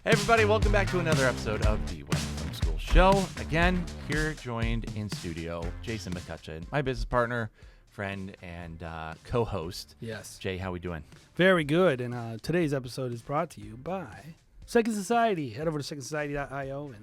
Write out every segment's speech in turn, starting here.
Hey everybody, welcome back to another episode of the Wedding Film School Show. Again, here joined in studio, Jason McCutcheon, my business partner, friend, and co-host. Yes. Jay, how we doing? Very good. And today's episode is brought to you by Second Society. Head over to secondsociety.io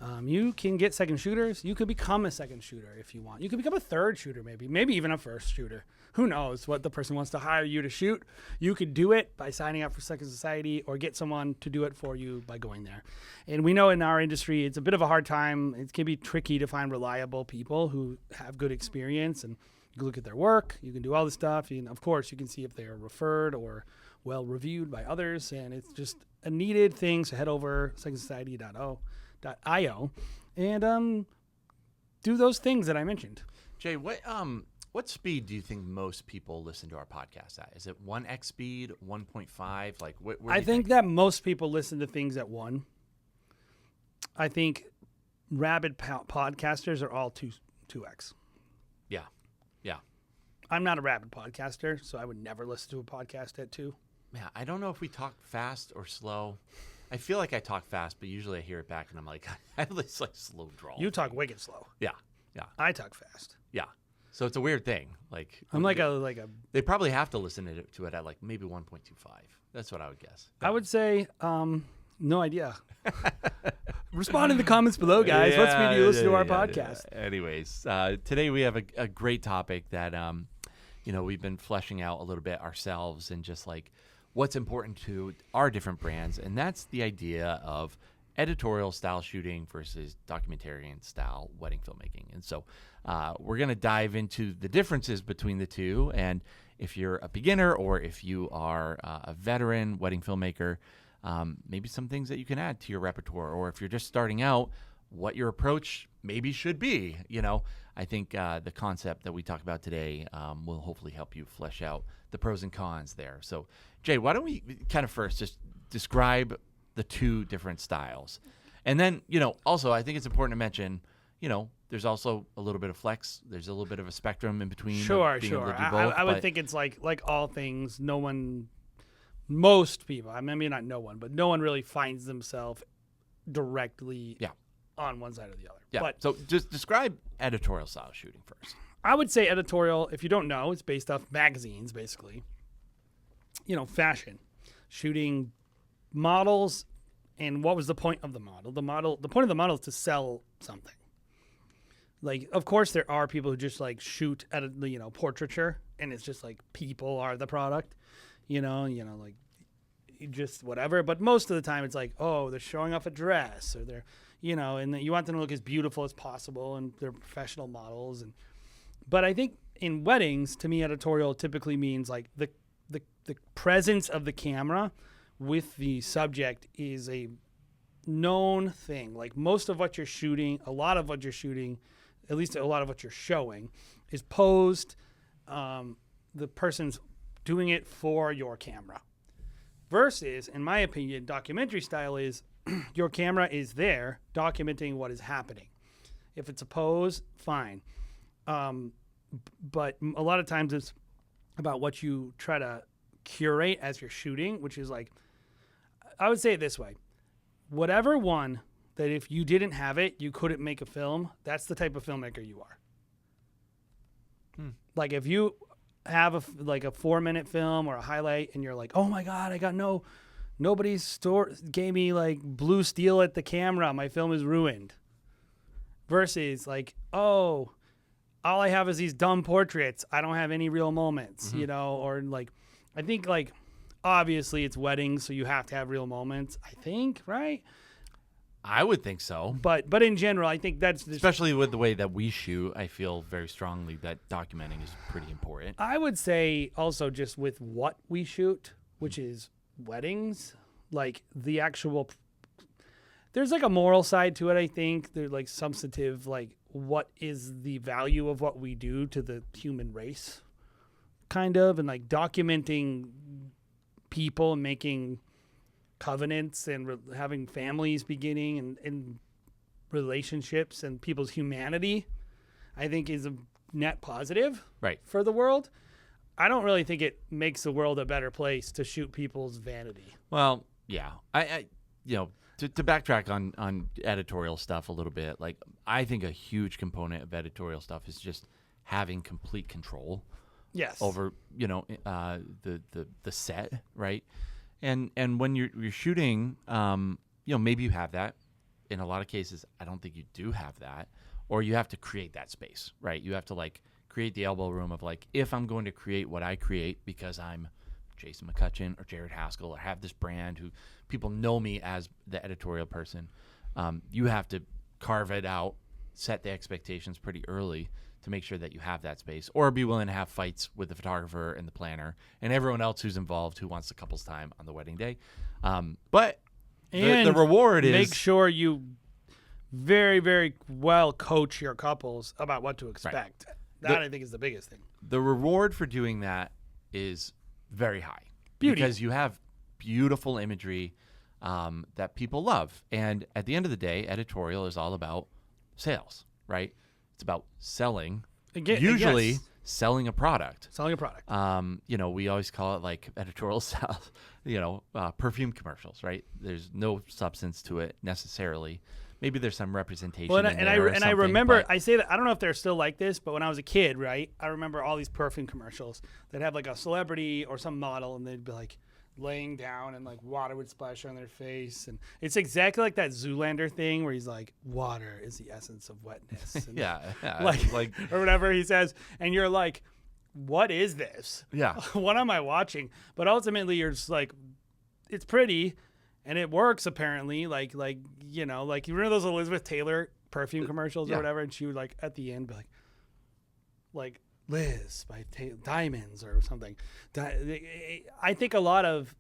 and you can get second shooters. You could become a second shooter if you want. You could become a third shooter maybe even a first shooter. Who knows what the person wants to hire you to shoot. You could do it by signing up for Second Society or get someone to do it for you by going there. And we know in our industry, it's a bit of a hard time. It can be tricky to find reliable people who have good experience, and you can look at their work. You can do all this stuff. And of course, you can see if they are referred or well reviewed by others. And it's just a needed thing. So head over secondsociety.io and do those things that I mentioned. Jay, what speed do you think most people listen to our podcast at? Is it 1x speed, 1.5? Like, where I think that most people listen to things at 1. I think rabid podcasters are all 2x. Yeah. I'm not a rabid podcaster, so I would never listen to a podcast at 2. Man, I don't know if we talk fast or slow. I feel like I talk fast, but usually I hear it back and I'm like, I have this like slow drawl. You talk wicked slow. Yeah. I talk fast. Yeah. So it's a weird thing. Like I'm like a. They probably have to listen to it at like maybe 1.25. That's what I would guess. I would say no idea. Respond in the comments below, guys. What speed do you listen to our podcast? Yeah. Anyways, today we have a great topic that we've been fleshing out a little bit ourselves, and just like what's important to our different brands, and that's the idea of editorial style shooting versus documentarian style wedding filmmaking. And so we're going to dive into the differences between the two. And if you're a beginner or if you are a veteran wedding filmmaker, maybe some things that you can add to your repertoire, or if you're just starting out, what your approach maybe should be. I think the concept that we talk about today will hopefully help you flesh out the pros and cons there. So Jay, why don't we kind of first just describe the two different styles. And then, also I think it's important to mention, there's also a little bit of flex. There's a little bit of a spectrum in between. Sure. Able to do both, I would think it's like all things, most people, maybe not no one, but no one really finds themselves directly on one side or the other. Yeah. But so just describe editorial style shooting first. I would say editorial, if you don't know, it's based off magazines, basically. Fashion, shooting models. And what was the point of the model? The point of the model is to sell something. Like, of course, there are people who just like shoot at portraiture, and it's just like people are the product, like just whatever. But most of the time, it's like, oh, they're showing off a dress, or they're, and you want them to look as beautiful as possible, and they're professional models. But I think in weddings, to me, editorial typically means like the presence of the camera with the subject is a known thing. Like most of what you're shooting, a lot of what you're shooting, at least a lot of what you're showing, is posed. The person's doing it for your camera. Versus, in my opinion, documentary style is your camera is there documenting what is happening. If it's a pose, fine. But a lot of times it's about what you try to curate as you're shooting, which is like, I would say it this way. Whatever one that if you didn't have it, you couldn't make a film, that's the type of filmmaker you are. Like if you have a 4-minute film or a highlight and you're like, oh my God, I got nobody gave me like blue steel at the camera. My film is ruined. Versus like, oh, all I have is these dumb portraits. I don't have any real moments, or like, I think like, obviously it's weddings, so you have to have real moments, I think, right? I would think so. But in general, I think that's just, especially with the way that we shoot, I feel very strongly that documenting is pretty important. I would say also just with what we shoot, which is weddings, like the actual, there's like a moral side to it, I think. There's like substantive, like what is the value of what we do to the human race, kind of, and like documenting people and making covenants and having families beginning and relationships and people's humanity, I think is a net positive for the world. I don't really think it makes the world a better place to shoot people's vanity. Well, yeah. To backtrack on editorial stuff a little bit, like I think a huge component of editorial stuff is just having complete control Yes. over the set, right? And when you're shooting, maybe you have that. In a lot of cases, I don't think you do have that, or you have to create that space, right? You have to like create the elbow room of like, if I'm going to create what I create because I'm Jason McCutcheon or Jared Haskell or have this brand who people know me as the editorial person, you have to carve it out, set the expectations pretty early to make sure that you have that space, or be willing to have fights with the photographer and the planner and everyone else who's involved who wants the couple's time on the wedding day. But the reward is make sure you very, very well coach your couples about what to expect. Right. That I think is the biggest thing. The reward for doing that is very high. Beauty. Because you have beautiful imagery that people love. And at the end of the day, editorial is all about sales, right? It's about selling, usually selling a product. Selling a product. We always call it like editorial sales, perfume commercials, right? There's no substance to it necessarily. Maybe there's some representation. Well, I remember, I say that, I don't know if they're still like this, but when I was a kid, right, I remember all these perfume commercials that have like a celebrity or some model, and they'd be like laying down and like water would splash on their face. And it's exactly like that Zoolander thing where he's like, water is the essence of wetness. And yeah. Like, or whatever he says. And you're like, what is this? Yeah. What am I watching? But ultimately you're just like, it's pretty. And it works apparently, like you remember those Elizabeth Taylor perfume commercials or whatever, and she would like at the end be like Liz by Diamonds or something. I think a lot of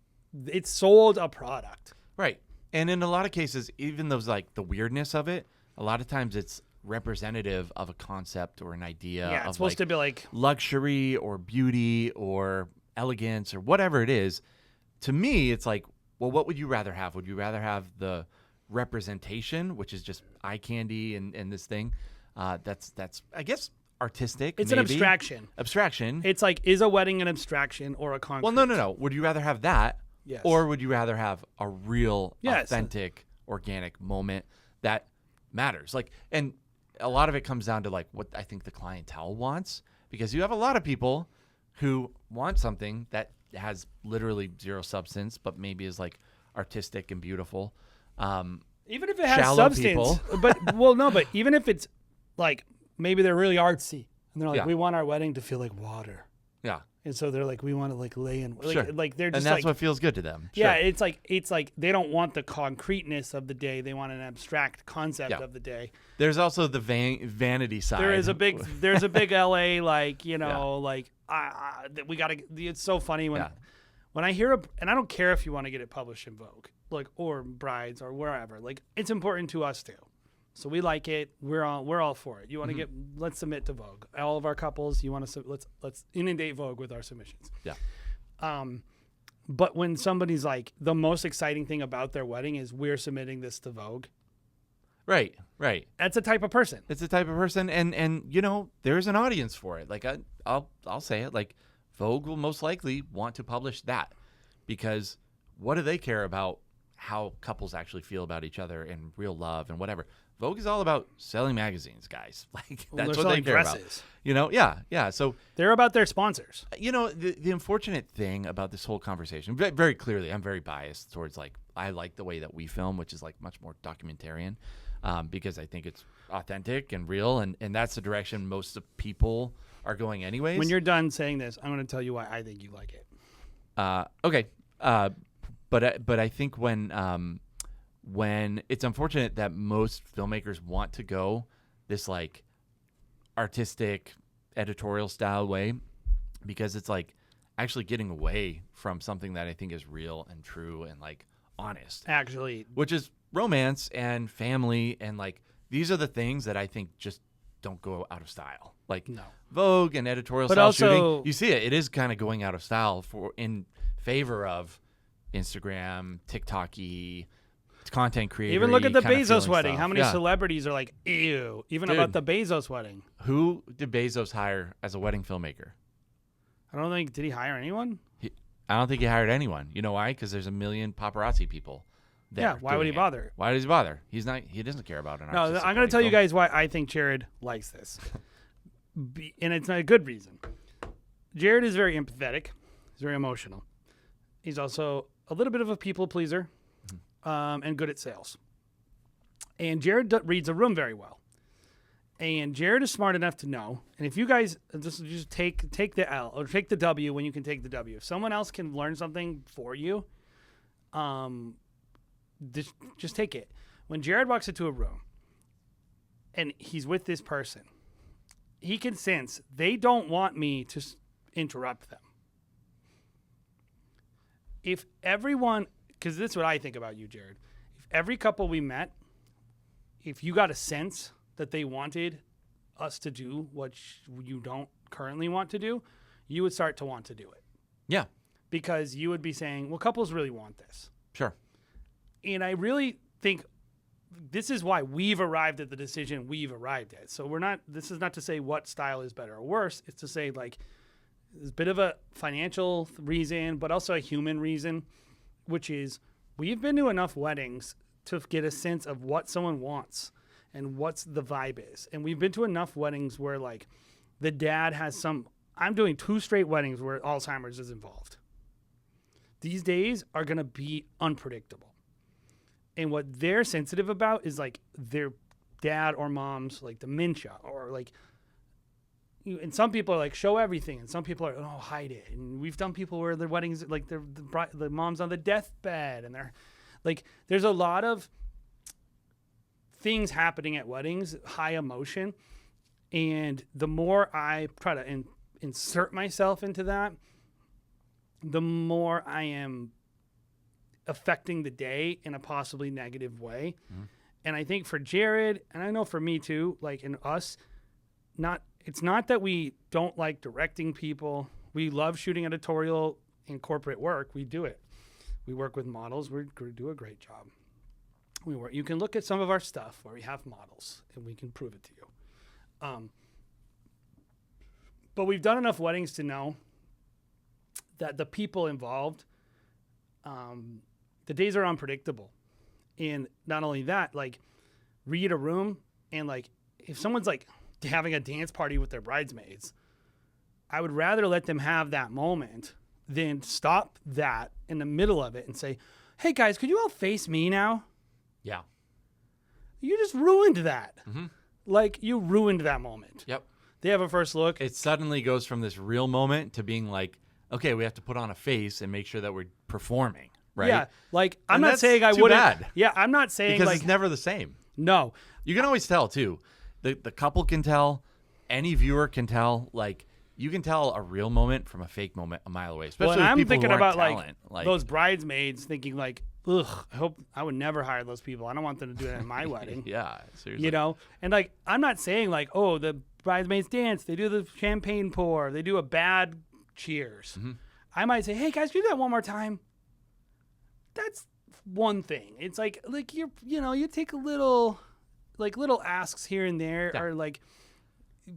it sold a product, right? And in a lot of cases, even those like the weirdness of it, a lot of times it's representative of a concept or an idea. Yeah, it's supposed to be like luxury or beauty or elegance or whatever it is. To me, it's like, well, what would you rather have? Would you rather have the representation, which is just eye candy and this thing? That's I guess artistic. It's maybe. An abstraction. Abstraction. It's like, is a wedding an abstraction or a concrete? Well, no. Would you rather have that? Yes. Or would you rather have a real, authentic, organic moment that matters? Like, and a lot of it comes down to like what I think the clientele wants, because you have a lot of people who want something that has literally zero substance, but maybe is like artistic and beautiful. Even if it has substance, but even if it's like maybe they're really artsy and they're like, we want our wedding to feel like water. Yeah. And so they're like, we want to like lay in, sure. like they're just and that's like, what feels good to them. Yeah. Sure. It's like they don't want the concreteness of the day. They want an abstract concept of the day. There's also the vanity side. There's a big LA, like, like we got to, it's so funny when I hear, and I don't care if you want to get it published in Vogue, like, or Brides or wherever, like it's important to us too. So we like it. We're all for it. You want to let's submit to Vogue. All of our couples, you want to, let's inundate Vogue with our submissions. Yeah. But when somebody's like, the most exciting thing about their wedding is we're submitting this to Vogue. Right. That's a type of person. It's a type of person, and there's an audience for it. Like I'll say it. Like Vogue will most likely want to publish that, because what do they care about how couples actually feel about each other and real love and whatever? Vogue is all about selling magazines, guys. Like that's what they care dresses. about. Yeah. So they're about their sponsors. The unfortunate thing about this whole conversation, very clearly, I'm very biased towards like I like the way that we film, which is like much more documentarian, because I think it's authentic and real, and that's the direction most of people are going anyways. When you're done saying this, I'm going to tell you why I think you like it. Okay. But I think when it's unfortunate that most filmmakers want to go this like artistic editorial style way, because it's like actually getting away from something that I think is real and true and like honest, actually, which is romance and family, and like these are the things that I think just don't go out of style. Like Vogue and editorial style shooting, you see it is kind of going out of style in favor of Instagram, TikTok-y, content creator. Even look at the Bezos wedding. Stuff. How many celebrities are like, ew, even about the Bezos wedding? Who did Bezos hire as a wedding filmmaker? I don't think, did he hire anyone? I don't think he hired anyone. You know why? Because there's a million paparazzi people. there. Yeah, why would he doing it. bother? Why does he bother? He doesn't care about an No, artistic I'm going to tell you wedding guys why I think Jared likes this. And it's not a good reason. Jared is very empathetic. He's very emotional. He's also a little bit of a people pleaser and good at sales. And Jared reads a room very well. And Jared is smart enough to know. And if you guys just take the L or take the W when you can take the W. If someone else can learn something for you, just take it. When Jared walks into a room and he's with this person, he can sense they don't want me to interrupt them. If everyone, because this is what I think about you, Jared. If every couple we met, if you got a sense that they wanted us to do what you don't currently want to do, you would start to want to do it. Yeah. Because you would be saying, well, couples really want this. Sure. And I really think this is why we've arrived at the decision we've arrived at. So this is not to say what style is better or worse. It's to say, like, there's a bit of a financial reason, but also a human reason, which is we've been to enough weddings to get a sense of what someone wants and what's the vibe is. And we've been to enough weddings where, like, the dad has I'm doing 2 straight weddings where Alzheimer's is involved. These days are going to be unpredictable. And what they're sensitive about is, like, their dad or mom's, like, dementia, or, like, and some people are like, show everything, and some people are, oh, hide it. And we've done people where their weddings, like, the mom's on the deathbed, and they're like, there's a lot of things happening at weddings, high emotion, and the more I try to insert myself into that, the more I am affecting the day in a possibly negative way. Mm-hmm. And I think for Jared, and I know for me too, like, in us, it's not that we don't like directing people. We love shooting editorial and corporate work. We do it. We work with models. We do a great job. You can look at some of our stuff where we have models, and we can prove it to you. But we've done enough weddings to know that the people involved, the days are unpredictable. And not only that, like, read a room, and, like, if someone's, like, having a dance party with their bridesmaids, I would rather let them have that moment than stop that in the middle of it and say, hey, guys, could you all face me now? Yeah. You just ruined that. Mm-hmm. Like, you ruined that moment. Yep. They have a first look. It suddenly goes from this real moment to being like, okay, we have to put on a face and make sure that we're performing, right? Yeah. Like, I'm And not that's saying I too wouldn't. bad. Yeah, I'm not saying, Because like, it's never the same. no. You can always tell, too. The couple can tell. Any viewer can tell. Like, you can tell a real moment from a fake moment a mile away. Especially Well, with I'm people thinking who aren't about talent. like those bridesmaids thinking, like, ugh, I hope I would never hire those people. I don't want them to do that at my wedding. Yeah, seriously. You know? And, like, I'm not saying, like, oh, the bridesmaids dance, they do the champagne pour, they do a bad cheers. Mm-hmm. I might say, hey, guys, can you do that one more time? That's one thing. It's like you take a little, like, little asks here and there, Yeah. or, like,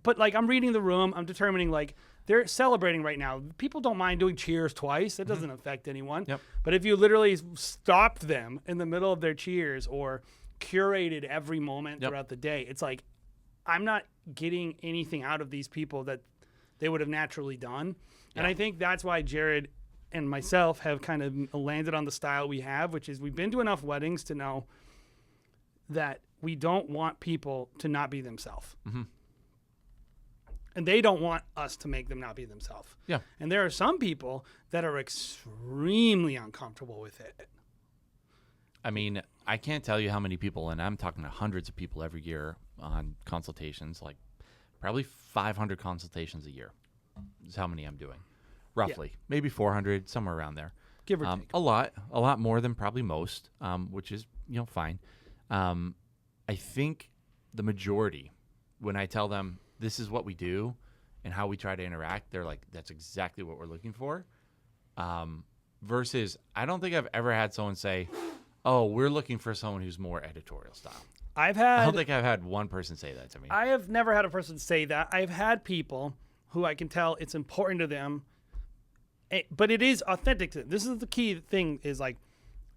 but, like, I'm reading the room, I'm determining, like, they're celebrating right now. People don't mind doing cheers twice. That doesn't affect anyone. Yep. But if you literally stopped them in the middle of their cheers or curated every moment throughout the day, it's like, I'm not getting anything out of these people that they would have naturally done. Yeah. And I think that's why Jared and myself have kind of landed on the style we have, which is we've been to enough weddings to know that we don't want people to not be themselves. Mm-hmm. And they don't want us to make them not be themselves. Yeah. And there are some people that are extremely uncomfortable with it. I mean, I can't tell you how many people, and I'm talking to hundreds of people every year on consultations, like probably 500 consultations a year is how many I'm doing, roughly. Yeah. Maybe 400, somewhere around there. Give or take. A lot more than probably most, which is, fine. I think the majority, when I tell them this is what we do and how we try to interact, they're like, that's exactly what we're looking for. Versus, I don't think I've ever had someone say, oh, we're looking for someone who's more editorial style. I don't think I've had one person say that to me. I have never had a person say that. I've had people who I can tell it's important to them, but it is authentic to them. This is the key thing, is, like,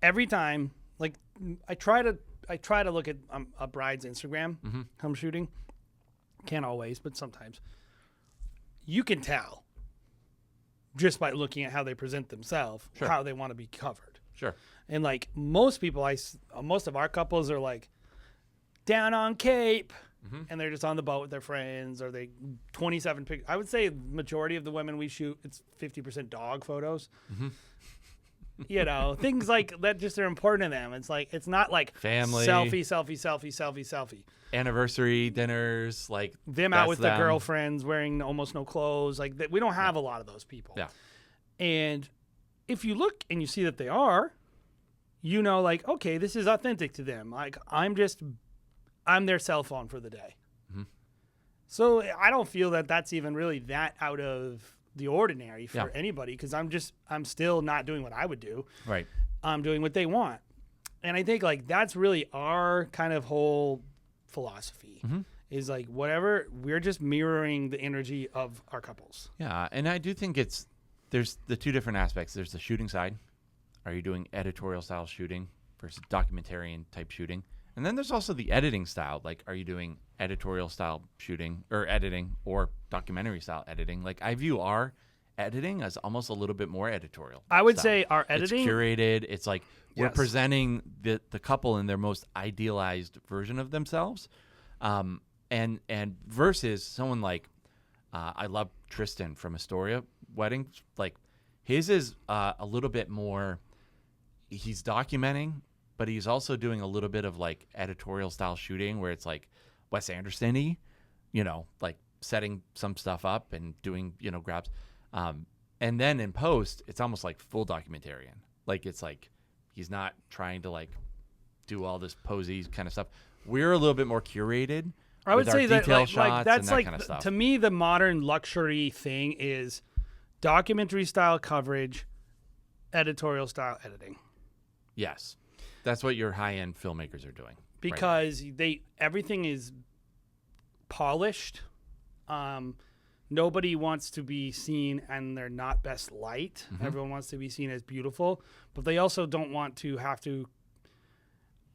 every time, like, I try to look at a bride's Instagram come shooting. Can't always, but sometimes. You can tell just by looking at how they present themselves, how they want to be covered. Sure. And like most people, most of our couples are like down on Cape, and they're just on the boat with their friends, or they 27 pictures. I would say majority of the women we shoot, it's 50% dog photos. You know, things like that just are important to them. It's like, it's not like family selfie, anniversary dinners, like them out with their girlfriends wearing almost no clothes. Like that, we don't have a lot of those people. Yeah. And if you look and you see that they are, you know, like, okay, this is authentic to them. Like I'm their cell phone for the day. So I don't feel that that's even really that out of the ordinary for anybody, because I'm still not doing what I would do. Right. I'm doing what they want. And I think like that's really our kind of whole philosophy is like whatever, we're just mirroring the energy of our couples. Yeah. And I do think there's the two different aspects. There's the shooting side. Are you doing editorial style shooting versus documentarian type shooting? And then there's also the editing style. Like, are you doing editorial style shooting or editing or documentary style editing? Like, I view our editing as almost a little bit more editorial. I would style. say our editing, it's curated. It's like we're presenting the couple in their most idealized version of themselves. And versus someone like, I love Tristan from Astoria Weddings. Like, his is a little bit more, he's documenting, but he's also doing a little bit of like editorial style shooting where it's like Wes Anderson-y, you know, like setting some stuff up and doing, you know, grabs. And then in post, it's almost like full documentarian. Like, it's like he's not trying to like do all this posy kind of stuff. We're a little bit more curated. I would say that like that's like kind of stuff. To me, the modern luxury thing is documentary style coverage, editorial style editing. Yes. That's what your high-end filmmakers are doing. Because everything is polished. Nobody wants to be seen and they're not best light. Everyone wants to be seen as beautiful, but they also don't want to have to.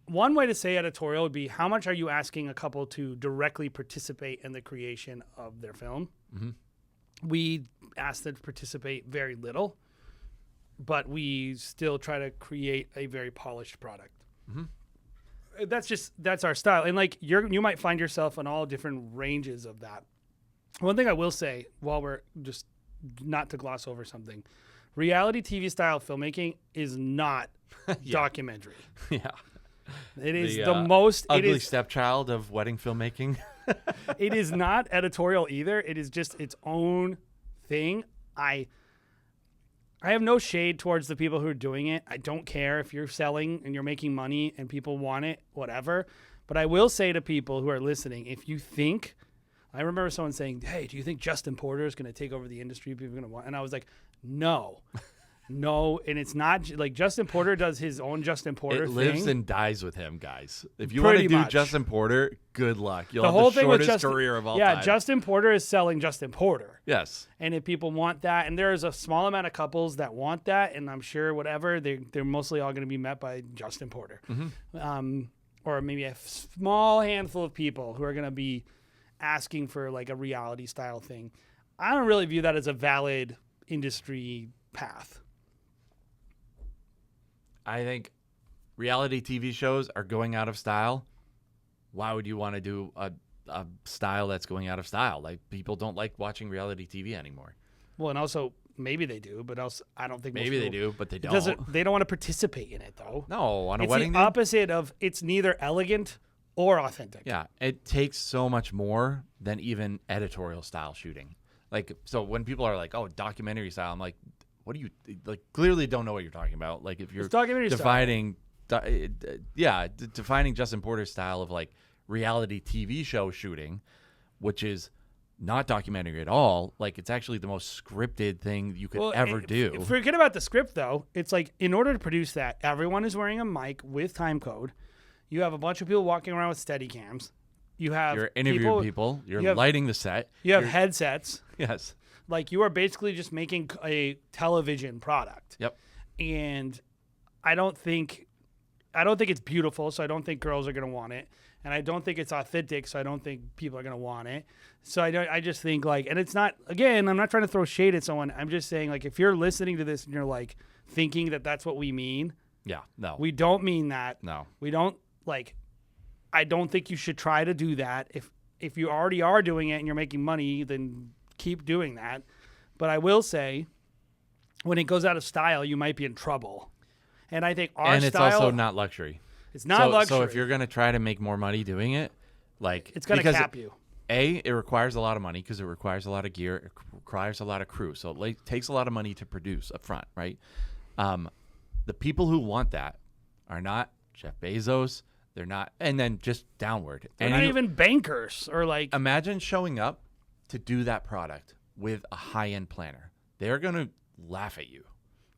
One way to say editorial would be, how much are you asking a couple to directly participate in the creation of their film? We ask them to participate very little, but we still try to create a very polished product. That's our style. And like you might find yourself in all different ranges of that. One thing I will say, while we're just not to gloss over something, reality TV style filmmaking is not documentary. Yeah. It is the most ugly stepchild of wedding filmmaking. It is not editorial either. It is just its own thing. I have no shade towards the people who are doing it. I don't care if you're selling and you're making money and people want it, whatever. But I will say to people who are listening, if you think, I remember someone saying, hey, do you think Justin Porter is going to take over the industry? People are going to want, and I was like, no. No, and it's not like Justin Porter does his own Justin Porter thing. It lives and dies with him, guys. If you want to do Justin Porter, good luck. You'll have whole the shortest career of all time. Yeah, Justin Porter is selling Justin Porter. Yes. And if people want that, and there's a small amount of couples that want that, and I'm sure whatever, they're mostly all going to be met by Justin Porter. Or maybe a small handful of people who are going to be asking for like a reality style thing. I don't really view that as a valid industry path. I think reality TV shows are going out of style. Why would you want to do a style that's going out of style? Like, people don't like watching reality TV anymore. Well, and also maybe they do, but also I don't think maybe they do, but they don't. They don't want to participate in it though. No, on a it's wedding. It's the opposite of it's neither elegant or authentic. Yeah, it takes so much more than even editorial style shooting. Like, so when people are like, "Oh, documentary style," I'm like, what do you like? Clearly, don't know what you're talking about. Like, if you're defining Justin Porter's style of like reality TV show shooting, which is not documentary at all. Like, it's actually the most scripted thing you could ever do. Forget about the script, though. It's like, in order to produce that, everyone is wearing a mic with time code. You have a bunch of people walking around with steady cams. You're interviewing people. You're lighting the set. You have headsets. Yes. Like, you are basically just making a television product. Yep. And I don't think I don't think it's beautiful, so I don't think girls are going to want it. And I don't think it's authentic, so I don't think people are going to want it. So I just think like, and it's not, again, I'm not trying to throw shade at someone. I'm just saying like, if you're listening to this and you're like thinking that that's what we mean. Yeah, no. We don't mean that. No. We don't like, I don't think you should try to do that. If you already are doing it and you're making money, then keep doing that. But I will say, when it goes out of style, you might be in trouble. And I think our it's style, also not luxury. It's not luxury. So if you're going to try to make more money doing it, like it's going to cap you. It requires a lot of money because it requires a lot of gear. It requires a lot of crew. So it takes a lot of money to produce up front, right? The people who want that are not Jeff Bezos. They're not, and then just downward. They're not even bankers or like. Imagine showing up to do that product with a high-end planner. They're going to laugh at you.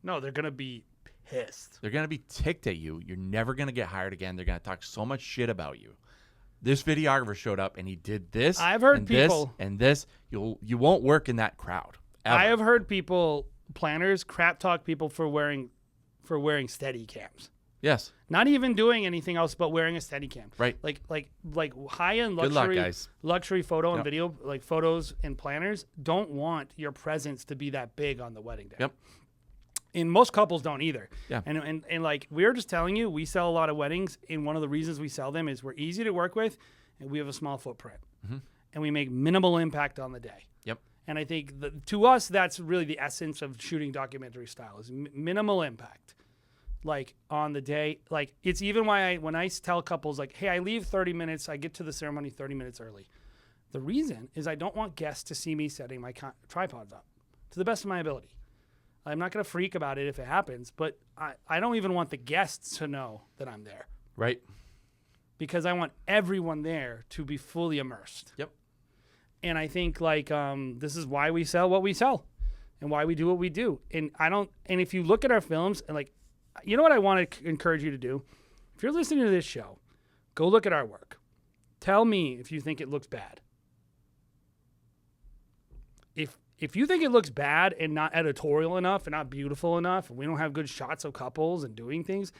No, they're going to be pissed. They're going to be ticked at you. You're never going to get hired again. They're going to talk so much shit about you. This videographer showed up and he did this. I've heard and people this and this. You won't work in that crowd. Ever. I have heard people, planners, crap talk people for wearing steady cams. Yes. Not even doing anything else but wearing a steady cam. Right. Like high end Good luxury luck, guys. luxury photo and video, like photos and planners don't want your presence to be that big on the wedding day. Yep. And most couples don't either. Yeah. And like we're just telling you, we sell a lot of weddings, and one of the reasons we sell them is we're easy to work with, and we have a small footprint, and we make minimal impact on the day. Yep. And I think to us, that's really the essence of shooting documentary style is minimal impact. Like on the day, like it's even why when I tell couples like, hey, I leave 30 minutes, I get to the ceremony 30 minutes early. The reason is I don't want guests to see me setting my tripods up to the best of my ability. I'm not going to freak about it if it happens, but I don't even want the guests to know that I'm there. Right. Because I want everyone there to be fully immersed. Yep. And I think like this is why we sell what we sell and why we do what we do. And if you look at our films and like, you know what I want to encourage you to do? If you're listening to this show, go look at our work. Tell me if you think it looks bad. If you think it looks bad and not editorial enough and not beautiful enough, and we don't have good shots of couples and doing things,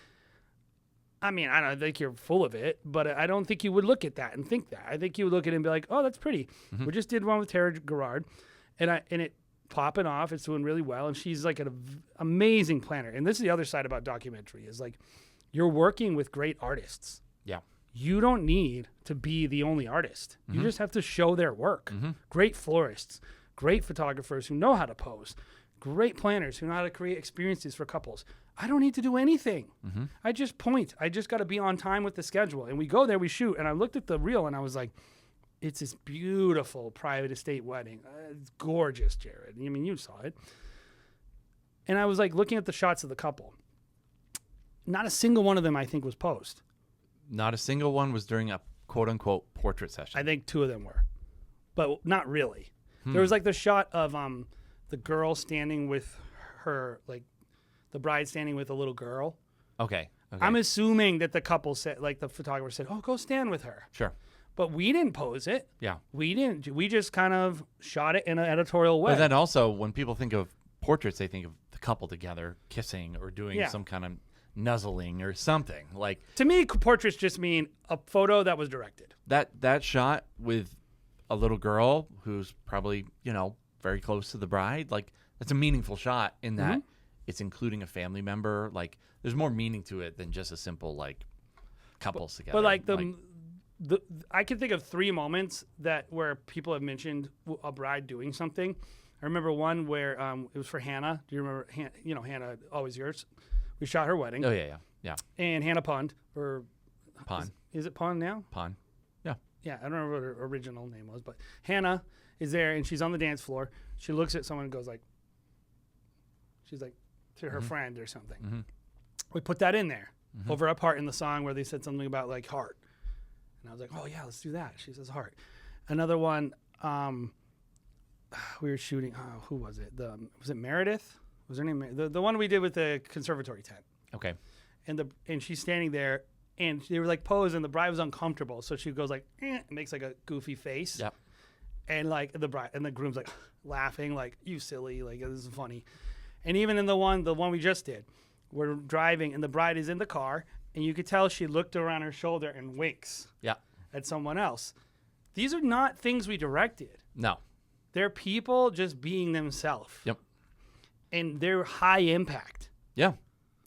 I mean, I don't think you're full of it, but I don't think you would look at that and think that. I think you would look at it and be like, oh, that's pretty. Mm-hmm. We just did one with Tara Gerard, and it popping off. It's doing really well, and she's like an amazing planner. And this is the other side about documentary is like you're working with great artists. Yeah. You don't need to be the only artist. Mm-hmm. You just have to show their work. Mm-hmm. Great florists, great photographers who know how to pose, great planners who know how to create experiences for couples. I don't need to do anything. Mm-hmm. I just point. I just got to be on time with the schedule. And we go there, we shoot. And I looked at the reel and I was like, it's this beautiful private estate wedding. It's gorgeous, Jared. I mean, you saw it. And I was like looking at the shots of the couple. Not a single one of them, I think, was posed. Not a single one was during a quote-unquote portrait session. I think 2 of them were. But not really. There was like the shot of the girl standing with her, like the bride standing with a little girl. Okay. I'm assuming that the couple said, like the photographer said, oh, go stand with her. Sure. But we didn't pose it. Yeah. We didn't. We just kind of shot it in an editorial way. But then also, when people think of portraits, they think of the couple together kissing or doing some kind of nuzzling or something. Like to me, portraits just mean a photo that was directed. That shot with a little girl who's probably, very close to the bride, like that's a meaningful shot in that it's including a family member. Like there's more meaning to it than just a simple like couples together. But like I can think of 3 moments where people have mentioned a bride doing something. I remember one where it was for Hannah. Do you remember? Hannah, Always Yours. We shot her wedding. Oh yeah. And Hannah Pond is it Pond now? Pond. Yeah. Yeah, I don't remember what her original name was, but Hannah is there and she's on the dance floor. She looks at someone and goes like, she's like to her friend or something. Mm-hmm. We put that in there over a part in the song where they said something about like heart. And I was like, oh yeah, let's do that. She says heart. Another one, we were shooting, who was it? Was it Meredith? Was her name? The one we did with the conservatory tent. Okay. And she's standing there and they were like posed and the bride was uncomfortable. So she goes like, and makes like a goofy face. Yep. And like the bride and the groom's like laughing, like, you silly, like this is funny. And even in the one we just did, we're driving and the bride is in the car and you could tell she looked around her shoulder and winks Yeah. at someone else. These are not things we directed. No. They're people just being themselves. Yep. And they're high impact. Yeah.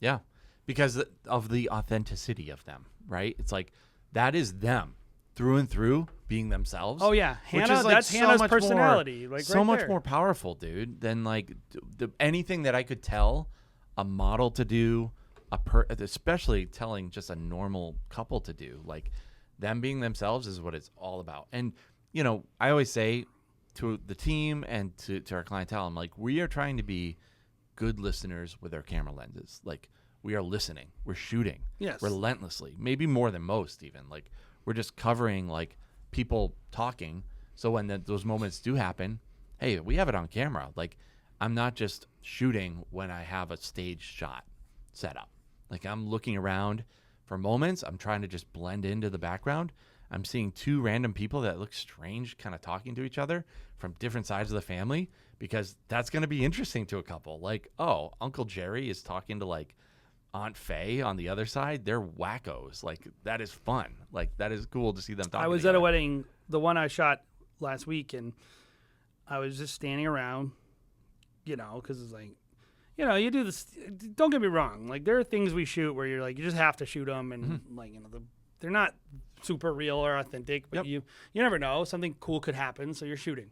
Yeah. Because of the authenticity of them, right? It's like that is them through and through being themselves. Oh yeah, which Hannah. is like That's so Hannah's much personality. More, like so right much there. more powerful, dude, than like anything that I could tell a model to do, especially telling just a normal couple to do. Like them being themselves is what it's all about. And you know, I always say to the team and to our clientele, I'm like, we are trying to be good listeners with our camera lenses. Like we are listening, we're shooting, Yes. relentlessly, maybe more than most even. Like we're just covering like people talking. So when those moments do happen, hey, we have it on camera. Like I'm not just shooting when I have a stage shot set up. Like I'm looking around for moments. I'm trying to just blend into the background. I'm seeing two random people that look strange kind of talking to each other from different sides of the family, because that's going to be interesting to a couple. Like, oh, Uncle Jerry is talking to like Aunt Faye on the other side. They're wackos. Like that is fun. Like that is cool to see them talking. I was together. at a wedding, the one I shot last week, and I was just standing around, you know, because it's like, you know, you do this. Don't get me wrong. Like there are things we shoot where you're like, you just have to shoot them, and like, you know, they're not super real or authentic, but you never know. Something cool could happen, so you're shooting.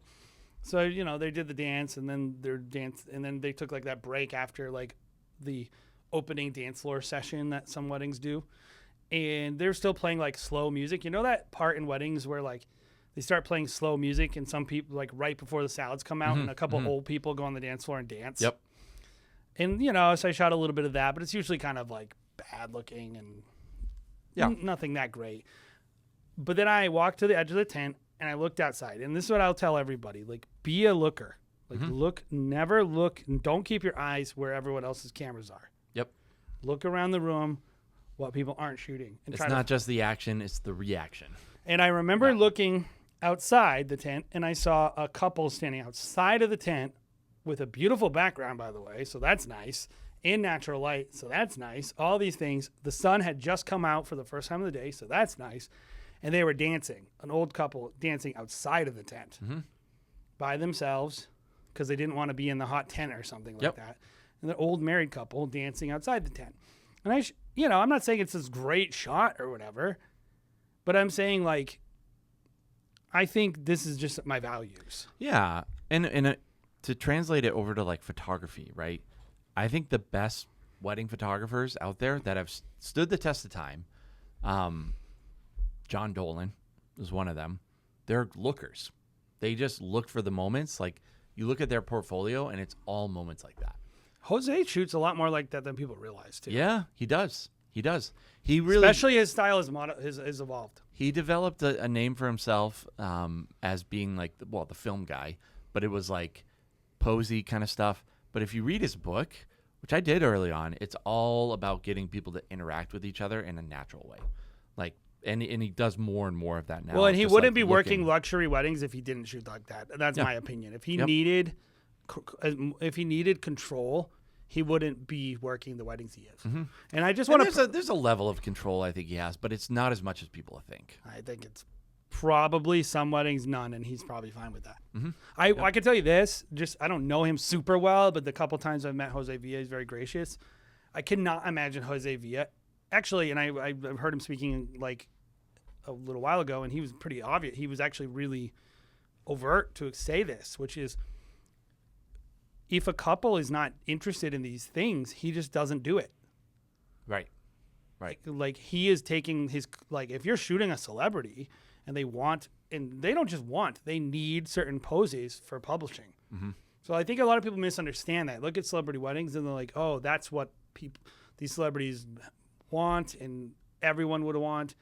So, you know, they did the dance, and then they took like that break after like the opening dance floor session that some weddings do. And they're still playing like slow music. You know that part in weddings where like they start playing slow music and some people like right before the salads come out and a couple old people go on the dance floor and dance. Yep. And, you know, so I shot a little bit of that, but it's usually kind of like bad looking and nothing that great. But then I walked to the edge of the tent and I looked outside. And this is what I'll tell everybody. Like, be a looker. Like, never look, and don't keep your eyes where everyone else's cameras are. Yep. Look around the room, what people aren't shooting. And It's not just the action, it's the reaction. And I remember looking outside the tent, and I saw a couple standing outside of the tent with a beautiful background, by the way, so that's nice, in natural light, so that's nice. All these things. The sun had just come out for the first time of the day, so that's nice. And they were dancing, an old couple dancing outside of the tent by themselves because they didn't want to be in the hot tent or something like that. And the old married couple dancing outside the tent. And you know, I'm not saying it's this great shot or whatever, but I'm saying like, I think this is just my values. Yeah. And to translate it over to like photography, right? I think the best wedding photographers out there that have stood the test of time, John Dolan is one of them. They're lookers. They just look for the moments. Like you look at their portfolio and it's all moments like that. Jose shoots a lot more like that than people realize too. Yeah, he does. He does. He really, especially his style has evolved. He developed a name for himself as being like, the film guy, but it was like posy kind of stuff. But if you read his book, which I did early on, it's all about getting people to interact with each other in a natural way. Like, and he does more and more of that now. Well, and he just, wouldn't like, be working luxury weddings if he didn't shoot like that. That's my opinion. If he needed control, he wouldn't be working the weddings he is. And I just want to. There's a level of control I think he has, but it's not as much as people think. I think it's probably some weddings, none, and he's probably fine with that. I can tell you this. Just I don't know him super well, but the couple times I've met Jose Villa, he's very gracious. I cannot imagine Jose Villa. Actually, and I've heard him speaking like a little while ago, and he was pretty obvious. He was actually really overt to say this, which is if a couple is not interested in these things, he just doesn't do it. Right. Like he is taking his, like if you're shooting a celebrity and they don't just want, they need certain poses for publishing. So I think a lot of people misunderstand that. Look at celebrity weddings and they're like, oh, that's what these celebrities want and everyone would want.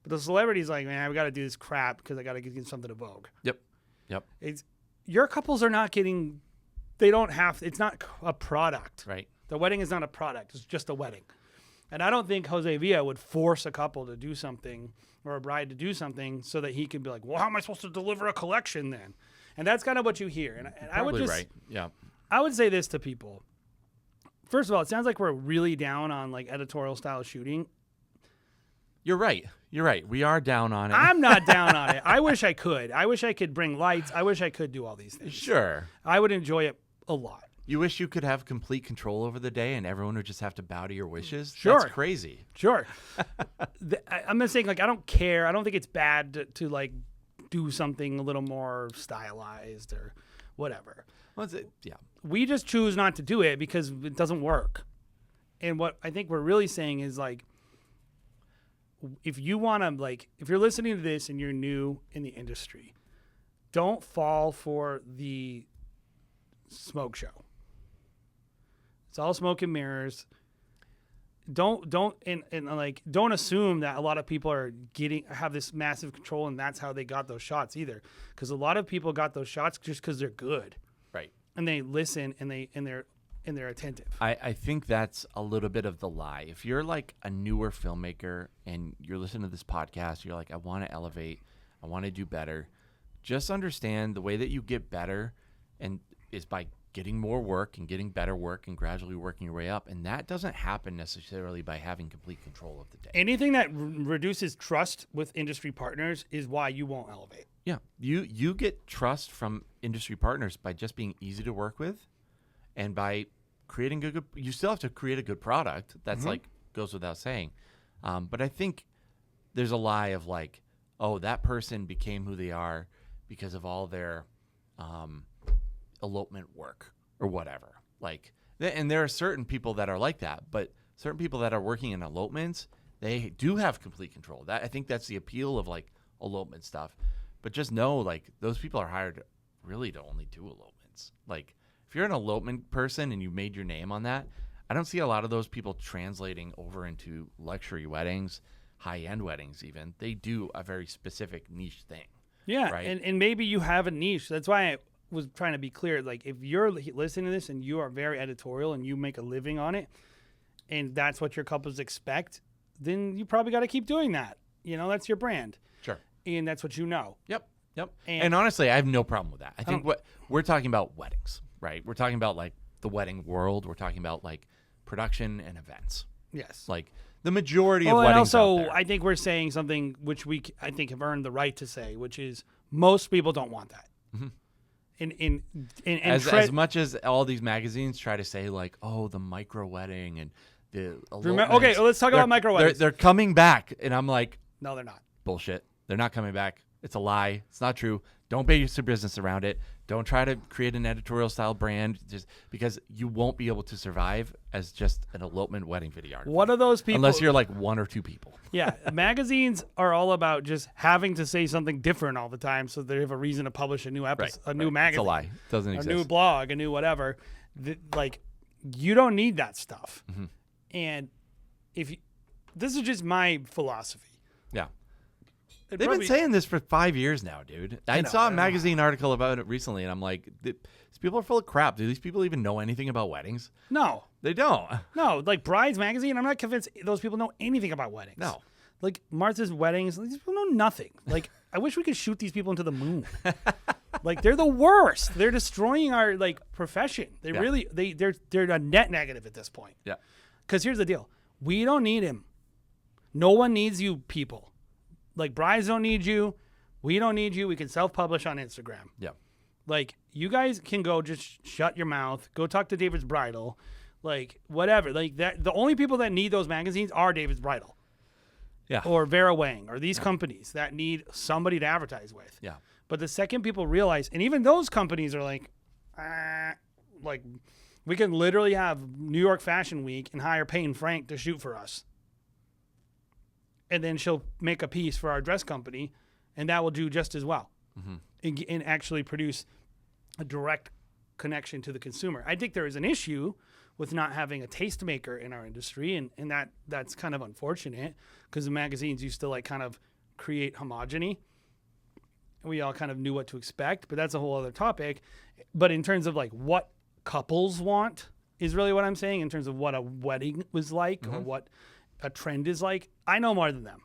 But the celebrity's like, man, we got to do this crap because I got to get something to Vogue. Yep. Your couples are not getting, it's not a product. Right. The wedding is not a product. It's just a wedding. And I don't think Jose Villa would force a couple to do something or a bride to do something so that he could be like, well, how am I supposed to deliver a collection then? And that's kind of what you hear. And I would just, right. Yeah. I would say this to people. First of all, it sounds like we're really down on like editorial style shooting. You're right. You're right. We are down on it. I'm not down on it. I wish I could. I wish I could bring lights. I wish I could do all these things. Sure. I would enjoy it a lot. You wish you could have complete control over the day and everyone would just have to bow to your wishes? Sure. That's crazy. Sure. I'm not saying, like, I don't care. I don't think it's bad to like, do something a little more stylized or whatever. Yeah. We just choose not to do it because it doesn't work. And what I think we're really saying is, like, if you want to, like, if you're listening to this and you're new in the industry, don't fall for the smoke show. It's all smoke and mirrors. Don't assume that a lot of people have this massive control and that's how they got those shots either. Because a lot of people got those shots just because they're good. Right. And they listen and they're attentive. I think that's a little bit of the lie. If you're like a newer filmmaker and you're listening to this podcast, you're like, I want to elevate, I want to do better. Just understand the way that you get better and is by getting more work and getting better work and gradually working your way up. And that doesn't happen necessarily by having complete control of the day. Anything that reduces trust with industry partners is why you won't elevate. Yeah. You get trust from industry partners by just being easy to work with and by creating good you still have to create a good product. That's like goes without saying. But I think there's a lie of like, oh, that person became who they are because of all their elopement work or whatever. Like, and there are certain people that are like that, but certain people that are working in elopements, they do have complete control. That I think that's the appeal of like elopement stuff. But just know, like, those people are hired really to only do elopements. Like, if you're an elopement person and you made your name on that, I don't see a lot of those people translating over into luxury weddings, high-end weddings even. They do a very specific niche thing. Yeah, right? and maybe you have a niche. That's why I was trying to be clear. Like, if you're listening to this and you are very editorial and you make a living on it, and that's what your couples expect, then you probably got to keep doing that. You know, that's your brand. Sure. And that's what you know. Yep. And honestly, I have no problem with that. I think what we're talking about weddings, right? We're talking about like the wedding world. We're talking about like production and events. Yes. Like the majority of and weddings also, out there. I think we're saying something which I think have earned the right to say, which is most people don't want that. Mm-hmm. As much as all these magazines try to say like, oh, the micro wedding and the elopements, okay, well, let's talk about micro weddings. They're coming back, and I'm like, no, they're not. Bullshit. They're not coming back. It's a lie. It's not true. Don't base your business around it. Don't try to create an editorial style brand just because you won't be able to survive as just an elopement wedding videographer. What are those people? Unless you're like one or two people. Yeah. Magazines are all about just having to say something different all the time so they have a reason to publish a new episode, new magazine. It's a lie. It doesn't exist. A new blog, a new whatever. Like, you don't need that stuff. Mm-hmm. And this is just my philosophy. Yeah. They've been saying this for 5 years now, dude. I saw a magazine article about it recently, and I'm like, these people are full of crap. Do these people even know anything about weddings? No. They don't. No, like Brides Magazine, I'm not convinced those people know anything about weddings. No. Like Martha's Weddings, these people know nothing. Like, I wish we could shoot these people into the moon. Like, they're the worst. They're destroying our, like, profession. They're a net negative at this point. Yeah. Because here's the deal. We don't need him. No one needs you people. Like, brides don't need you. We don't need you. We can self-publish on Instagram. Yeah. Like, you guys can go just shut your mouth. Go talk to David's Bridal. Like, whatever. Like, that. The only people that need those magazines are David's Bridal. Yeah. Or Vera Wang. Or these companies that need somebody to advertise with. Yeah. But the second people realize, and even those companies are like, we can literally have New York Fashion Week and hire Payne Frank to shoot for us. And then she'll make a piece for our dress company, and that will do just as well, and actually produce a direct connection to the consumer. I think there is an issue with not having a tastemaker in our industry, and that's kind of unfortunate because the magazines used to like kind of create homogeny. We all kind of knew what to expect, but that's a whole other topic. But in terms of like what couples want is really what I'm saying in terms of what a wedding was like or what a trend is like. I know more than them.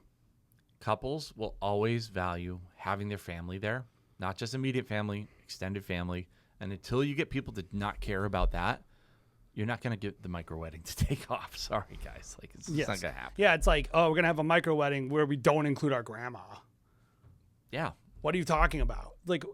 Couples will always value having their family there, not just immediate family, extended family. And until you get people to not care about that, you're not going to get the micro wedding to take off. Sorry, guys. Like, it's not going to happen. Yeah, it's like, oh, we're going to have a micro wedding where we don't include our grandma. Yeah. What are you talking about? Like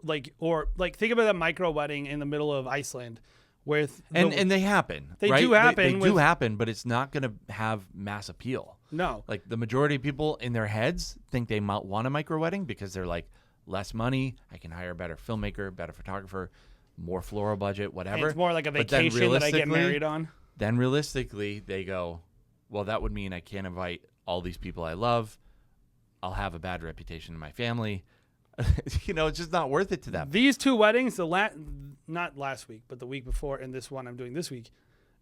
think about that micro wedding in the middle of Iceland with and they happen. They right? do happen. They do happen, but it's not going to have mass appeal. No. Like the majority of people in their heads think they might want a micro wedding because they're like, less money, I can hire a better filmmaker, better photographer, more floral budget, whatever. And it's more like a vacation that I get married on. Then realistically, they go, well, that would mean I can't invite all these people I love. I'll have a bad reputation in my family. It's just not worth it to them. These two weddings, not last week, but the week before, and this one I'm doing this week,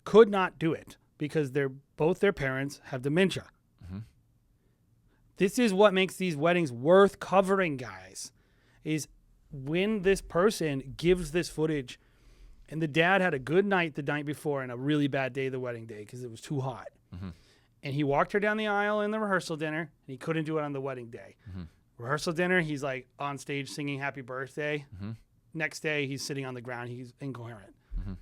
could not do it because both their parents have dementia. Mm-hmm. This is what makes these weddings worth covering, guys, is when this person gives this footage, and the dad had a good night the night before and a really bad day the wedding day because it was too hot. Mm-hmm. And he walked her down the aisle in the rehearsal dinner, and he couldn't do it on the wedding day. Mm-hmm. Rehearsal dinner, he's like on stage singing happy birthday. Mm-hmm. Next day, he's sitting on the ground. He's incoherent. Mm-hmm.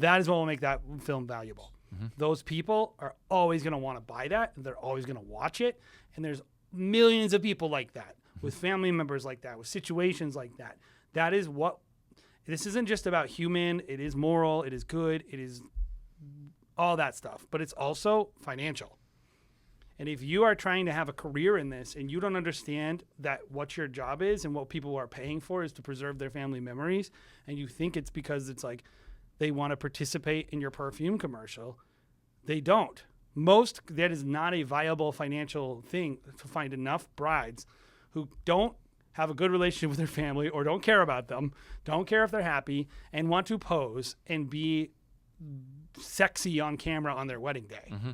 That is what will make that film valuable. Mm-hmm. Those people are always going to want to buy that, and they're always going to watch it. And there's millions of people like that, with family members like that, with situations like that. That is what, this isn't just about human. It is moral. It is good. It is all that stuff. But it's also financial. And if you are trying to have a career in this and you don't understand that what your job is and what people are paying for is to preserve their family memories, and you think it's because it's like they want to participate in your perfume commercial, they don't. That is not a viable financial thing to find enough brides who don't have a good relationship with their family or don't care about them, don't care if they're happy, and want to pose and be sexy on camera on their wedding day. Mm-hmm.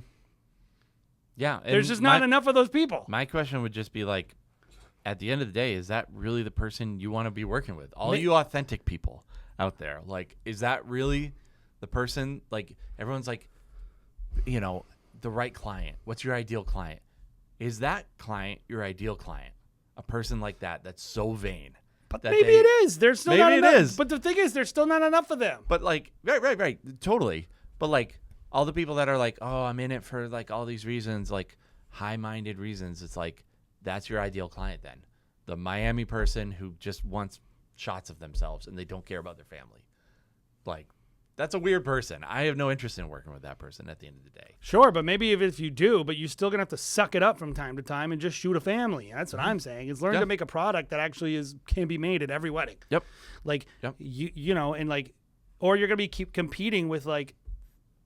Yeah. There's just not enough of those people. My question would just be like, at the end of the day, is that really the person you want to be working with? All you authentic people out there, like, is that really the person? Like, everyone's like, the right client. What's your ideal client? Is that client your ideal client? A person like that's so vain. But maybe it is. There's still not enough. Maybe it is. But the thing is, there's still not enough of them. But like, right, totally. But like, all the people that are like, oh, I'm in it for like all these reasons, like high-minded reasons. It's like, that's your ideal client then. The Miami person who just wants shots of themselves and they don't care about their family. Like, that's a weird person. I have no interest in working with that person at the end of the day. Sure, but maybe if you do, but you're still going to have to suck it up from time to time and just shoot a family. That's what I'm saying. Is learn to make a product that actually can be made at every wedding. Yep. Like, and like, or you're going to be keep competing with like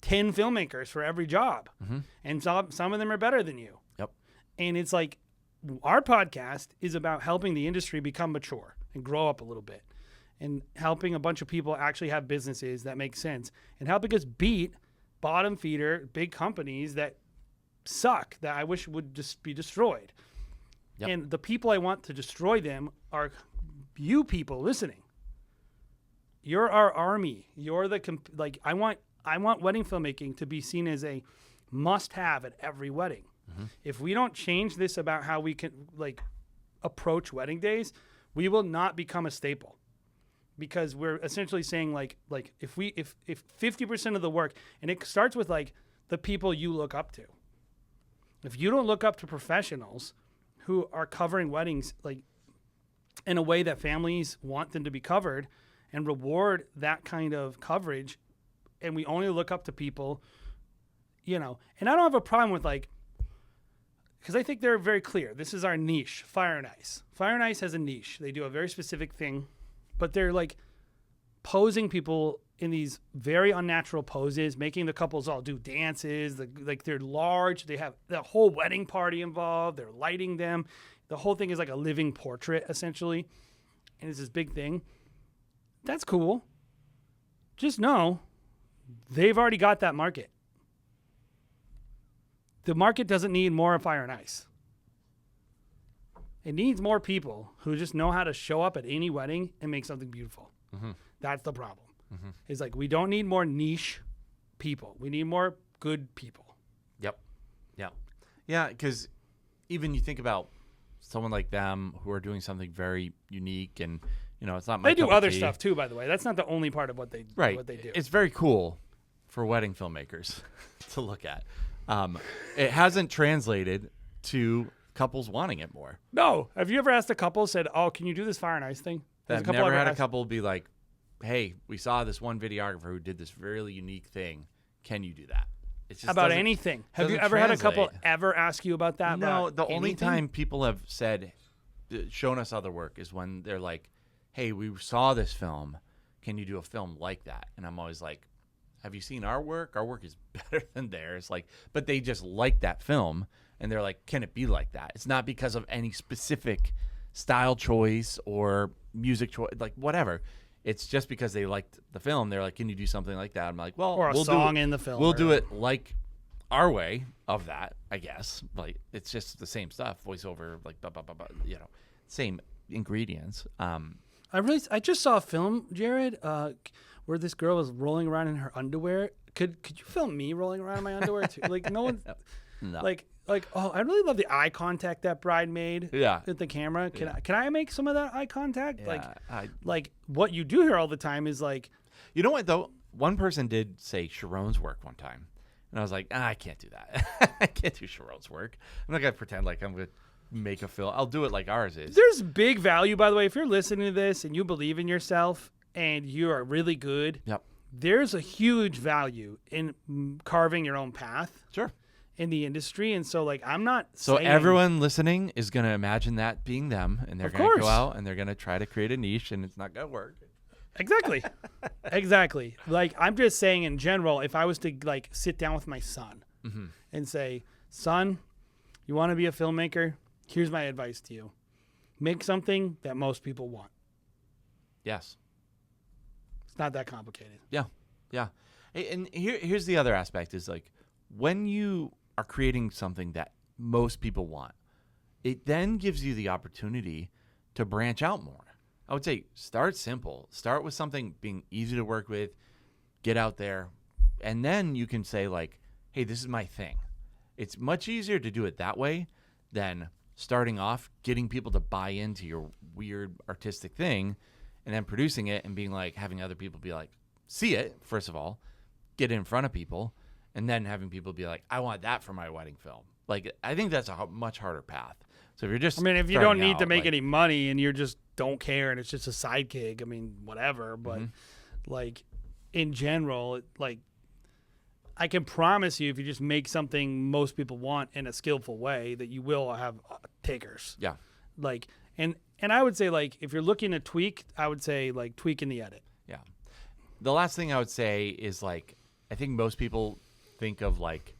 10 filmmakers for every job. Mm-hmm. And some of them are better than you. Yep. And it's like, our podcast is about helping the industry become mature and grow up a little bit, and helping a bunch of people actually have businesses that make sense, and helping us beat bottom feeder big companies that suck, that I wish would just be destroyed. Yep. And the people I want to destroy them are you people listening. You're our army. You're I want wedding filmmaking to be seen as a must-have at every wedding. Mm-hmm. If we don't change this about how we can approach wedding days, we will not become a staple. Because we're essentially saying like if 50% of the work, and it starts with like the people you look up to. If you don't look up to professionals who are covering weddings like in a way that families want them to be covered and reward that kind of coverage, and we only look up to people, and I don't have a problem with because I think they're very clear. This is our niche, Fire and Ice. Fire and Ice has a niche. They do a very specific thing. But they're like posing people in these very unnatural poses, making the couples all do dances. They're large. They have the whole wedding party involved. They're lighting them. The whole thing is like a living portrait, essentially. And it's this big thing. That's cool. Just know they've already got that market. The market doesn't need more Fire and Ice. It needs more people who just know how to show up at any wedding and make something beautiful. Mm-hmm. That's the problem. Mm-hmm. It's like, we don't need more niche people. We need more good people. Yep. Yeah. Yeah, because even you think about someone like them who are doing something very unique, and, it's not my They do cup of other tea. stuff too, by the way. That's not the only part of what they do. It's very cool for wedding filmmakers to look at. It hasn't translated to couples wanting it more. No. Have you ever asked a couple, said, "Oh, can you do this fire and ice thing"? Has I've never had a couple be like, "Hey, we saw this one videographer who did this really unique thing. Can you do that?" It just About doesn't- anything. Have you doesn't ever had a couple translate. ever ask you about that? No, about the only anything? time people have said, shown us other work is when they're like, "Hey, we saw this film. Can you do a film like that?" And I'm always like, "Have you seen our work? Our work is better than theirs." Like, but they just like that film, and they're like, "Can it be like that?" It's not because of any specific style choice or music choice, like whatever. It's just because they liked the film. They're like, "Can you do something like that?" I'm like, "Well, Or a we'll song do it. in the film. We'll or- do it like our way of that, I guess. Like, it's just the same stuff, voiceover, like, same ingredients." I just saw a film, Jared, where this girl was rolling around in her underwear. Could you film me rolling around in my underwear too? Like no one, No. like oh, I really love the eye contact that bride made. Yeah. With the camera. Can I make some of that eye contact? Yeah, Like what you do here all the time is like, you know what though? One person did say Sharon's work one time, and I was like, I can't do that. I can't do Sharon's work. I'm not gonna pretend like I'm gonna make a film. I'll do it like ours is. there's big value, by the way, if you're listening to this and you believe in yourself and you are really good. Yep. There's a huge value in carving your own path Sure. in the industry, and so like I'm not. So saying, everyone listening is gonna imagine that being them, and they're Of gonna course. go out and they're gonna try to create a niche, and it's not gonna work. Exactly. Exactly. Like I'm just saying in general, if I was to like sit down with my son and say, "Son, you want to be a filmmaker? Here's my advice to you. Make something that most people want." Yes. It's not that complicated. Yeah. Yeah. And here's the other aspect is like when you are creating something that most people want, it then gives you the opportunity to branch out more. I would say start simple. Start with something being easy to work with, get out there, and then you can say like, "Hey, this is my thing." It's much easier to do it that way than starting off, getting people to buy into your weird artistic thing, and then producing it and being like, having other people be like, see it, first of all, get it in front of people, and then having people be like, "I want that for my wedding film." Like, I think that's a much harder path. So if you're just, I mean, if you starting don't need to out, make like, any money and you just don't care and it's just a side gig, I mean, whatever. But like in general, like I can promise you, if you just make something most people want in a skillful way, that you will have takers. yeah, Like, and I would say, like, if you're looking to tweak, I would say like tweak in the edit. yeah. The last thing I would say is like, I think most people think of like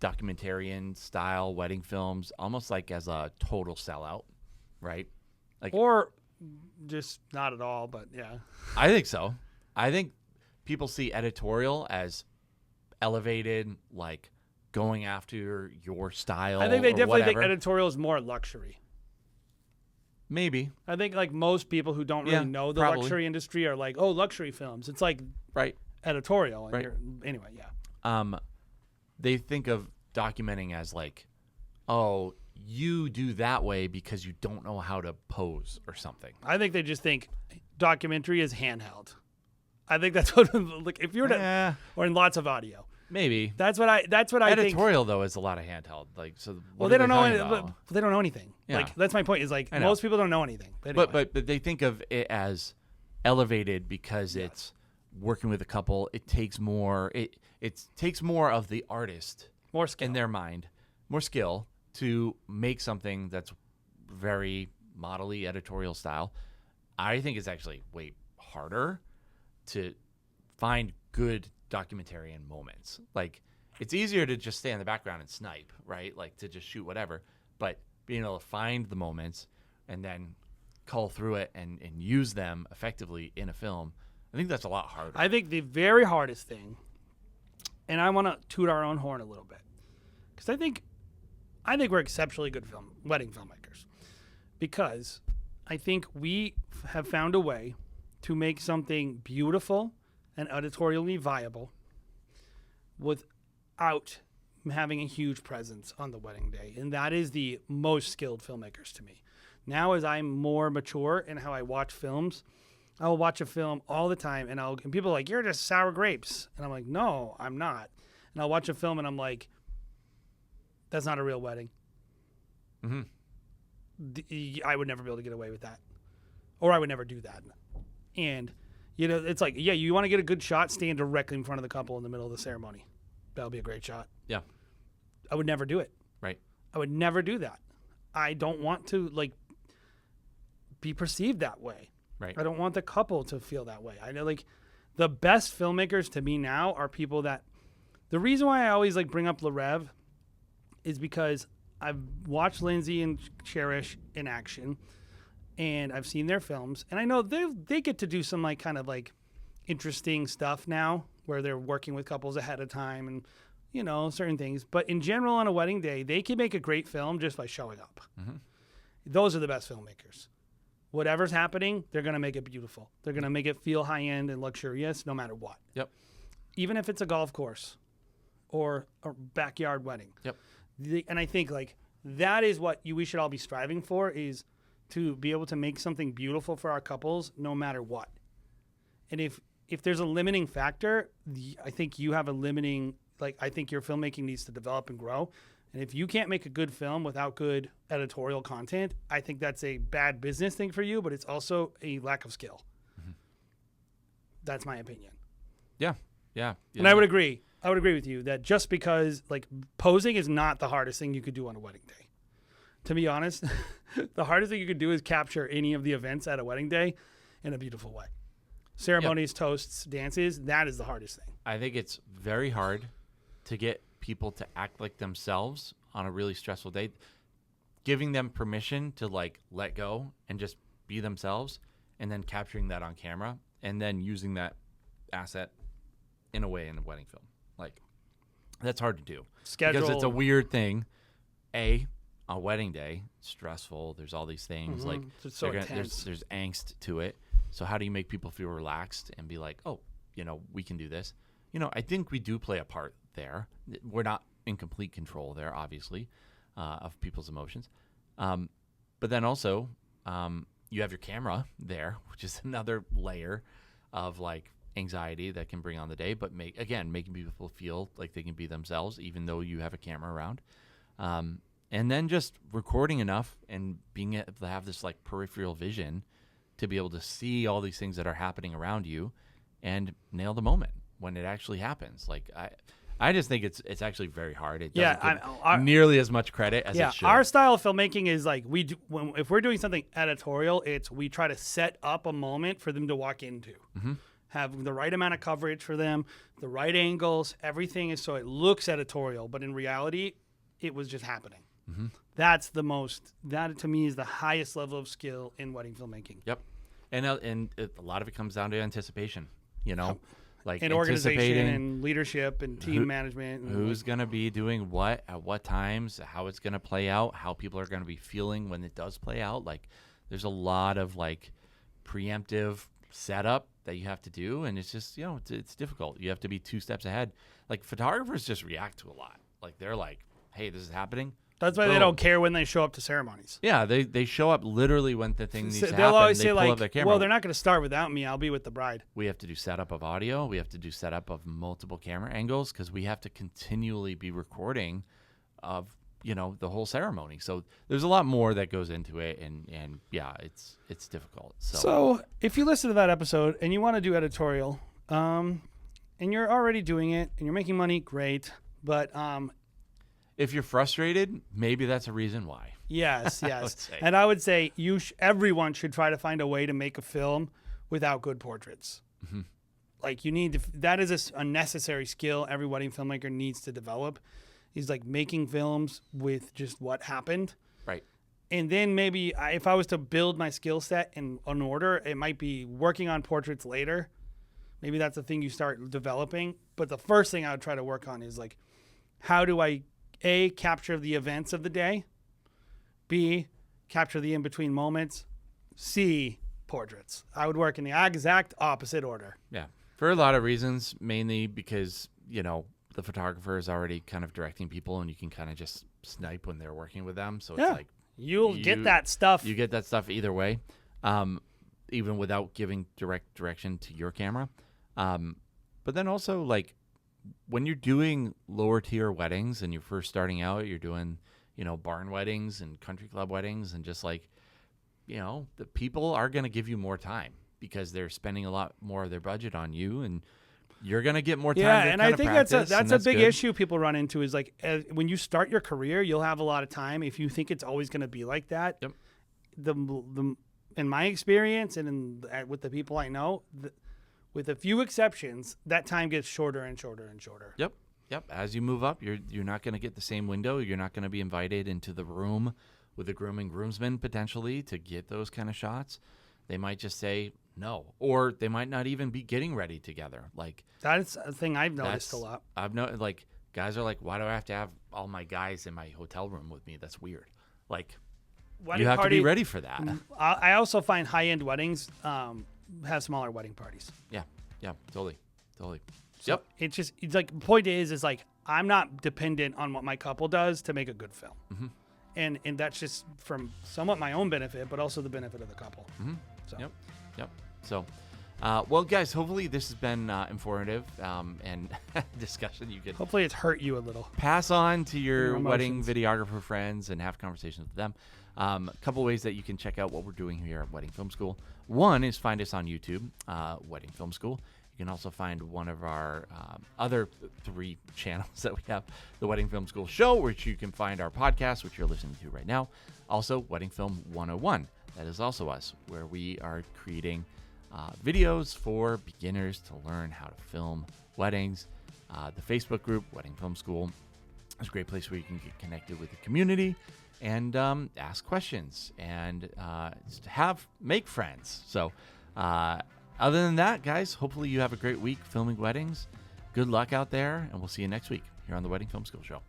documentarian style wedding films almost like as a total sellout, right? Like, Or just not at all, but yeah. I think so. I think people see editorial as elevated, like going after your style. I think they or definitely whatever. think editorial is more luxury. Maybe, I think like most people who don't really Yeah, know the probably. luxury industry are like, oh, luxury films. It's like right? editorial. And Right. Anyway, yeah. They think of documenting as like, oh, you do that way because you don't know how to pose or something. I think they just think documentary is handheld. I think that's what like if you were to Eh, or in lots of audio. maybe. That's what I think. Editorial though is a lot of handheld. Like, so Well, what they are don't know talking any, about? but they don't know anything. Yeah. Like that's my point. Is like I know. most people don't know anything. But, anyway. But they think of it as elevated because it's working with a couple. It takes more. It takes more of the artist more skill. in their mind, more skill to make something that's very modelly editorial style. I think it's actually way harder to find good documentarian moments. Like, it's easier to just stay in the background and snipe, right? Like, to just shoot whatever. But being able to find the moments and then cull through it and use them effectively in a film, I think that's a lot harder. I think the very hardest thing, and I want to toot our own horn a little bit, because I think we're exceptionally good wedding filmmakers, because I think we have found a way to make something beautiful and editorially viable without having a huge presence on the wedding day, and that is the most skilled filmmakers to me. Now, as I'm more mature in how I watch films, I will watch a film all the time, and people are like, "You're just sour grapes," and I'm like, "No, I'm not." And I'll watch a film, and I'm like, "That's not a real wedding. I would never be able to get away with that, or I would never do that." And it's like, yeah, you want to get a good shot, stand directly in front of the couple in the middle of the ceremony. That'll be a great shot. Yeah. I would never do it. Right. I would never do that. I don't want to be perceived that way. Right. I don't want the couple to feel that way. I know the best filmmakers to me now are people that, the reason why I always bring up LaRev is because I've watched Lindsay and Cherish in action, and I've seen their films, and I know they get to do some kind of interesting stuff now where they're working with couples ahead of time and certain things. But in general, on a wedding day, they can make a great film just by showing up. Those are the best filmmakers. Whatever's happening, they're going to make it beautiful. They're going to make it feel high-end and luxurious no matter what. Yep. Even if it's a golf course or a backyard wedding. Yep. And I think that is what we should all be striving for, is to be able to make something beautiful for our couples no matter what. And if there's a limiting factor, I think you have a limiting, I think your filmmaking needs to develop and grow. And if you can't make a good film without good editorial content, I think that's a bad business thing for you, but it's also a lack of skill. That's my opinion. Yeah. Yeah. And I would agree. I would agree with you that just because posing is not the hardest thing you could do on a wedding day. To be honest, the hardest thing you could do is capture any of the events at a wedding day in a beautiful way. Ceremonies, toasts, dances, that is the hardest thing. I think it's very hard to get people to act like themselves on a really stressful day. Giving them permission to let go and just be themselves, and then capturing that on camera, and then using that asset in a way in a wedding film. That's hard to do. Schedule. Because it's a weird thing. A wedding day, stressful. There's all these things It's so intense. there's angst to it. So how do you make people feel relaxed and be like, oh, we can do this? I think we do play a part there. We're not in complete control there, obviously, of people's emotions. But then also, you have your camera there, which is another layer of anxiety that can bring on the day. But making people feel like they can be themselves, even though you have a camera around. And then just recording enough and being able to have this peripheral vision to be able to see all these things that are happening around you and nail the moment when it actually happens. I just think it's actually very hard. It doesn't get nearly as much credit as it should. Our style of filmmaking is if we're doing something editorial, we try to set up a moment for them to walk into. Have the right amount of coverage for them, the right angles, everything is so it looks editorial, but in reality, it was just happening. That to me is the highest level of skill in wedding filmmaking. Yep. And a lot of it comes down to anticipation, and organization and leadership and team management. And who's going to be doing what at what times, how it's going to play out, how people are going to be feeling when it does play out. There's a lot of preemptive setup that you have to do, and it's just it's difficult. You have to be 2 steps ahead. Photographers just react to a lot. They're hey, this is happening. That's why they don't care when they show up to ceremonies. Yeah, they show up literally when the thing needs to happen. They'll always say pull up their camera. well, they're not going to start without me. I'll be with the bride. We have to do setup of audio. We have to do setup of multiple camera angles because we have to continually be recording of the whole ceremony. So there's a lot more that goes into it, and yeah, it's difficult. So if you listen to that episode and you want to do editorial, and you're already doing it and you're making money, great. But if you're frustrated, maybe that's a reason why. Yes. And I would say everyone should try to find a way to make a film without good portraits. You need to. That is a necessary skill every wedding filmmaker needs to develop. Is making films with just what happened. Right. And then maybe if I was to build my skill set in an order, it might be working on portraits later. Maybe that's the thing you start developing. But the first thing I would try to work on is how do I A, capture the events of the day, B, capture the in-between moments, C, portraits. I would work in the exact opposite order. Yeah. For a lot of reasons, mainly because, the photographer is already kind of directing people and you can kind of just snipe when they're working with them. So it's get that stuff. You get that stuff either way. even without giving direct direction to your camera. But then also, like, when you're doing lower tier weddings and you're first starting out, you're doing, barn weddings and country club weddings, and just like, the people are going to give you more time because they're spending a lot more of their budget on you, and you're going to get more time. Yeah, to and kind I of think practice, that's a big good. issue people run into is like when you start your career, you'll have a lot of time. If you think it's always going to be like that, Yep. the in my experience and with the people I know, with a few exceptions, that time gets shorter and shorter and shorter. Yep. As you move up, you're not going to get the same window. You're not going to be invited into the room with the groom and groomsmen potentially to get those kind of shots. They might just say no, or they might not even be getting ready together. Like, that's a thing I've noticed a lot. I've noticed, like, guys are like, why do I have to have all my guys in my hotel room with me? That's weird. Like, you have to be ready for that. I also find high-end weddings have smaller wedding parties. Yeah, totally. So it's like, the point is like, I'm not dependent on what my couple does to make a good film. Mm-hmm. And that's just from somewhat my own benefit, but also the benefit of the couple. Mm-hmm. So. Yep. So, well, guys, hopefully this has been informative and discussion. You could hopefully it's hurt you a little. Pass on to your Your wedding emotions. videographer friends and have conversations with them. A couple ways that you can check out what we're doing here at Wedding Film School. One is find us on YouTube, Wedding Film School. You can also find one of our other 3 channels that we have, the Wedding Film School Show, which you can find our podcast, which you're listening to right now. Also, Wedding Film 101. That is also us, where we are creating videos for beginners to learn how to film weddings. The Facebook group, Wedding Film School, is a great place where you can get connected with the community and ask questions and make friends. So other than that, guys, hopefully you have a great week filming weddings. Good luck out there, and we'll see you next week here on the Wedding Film School Show.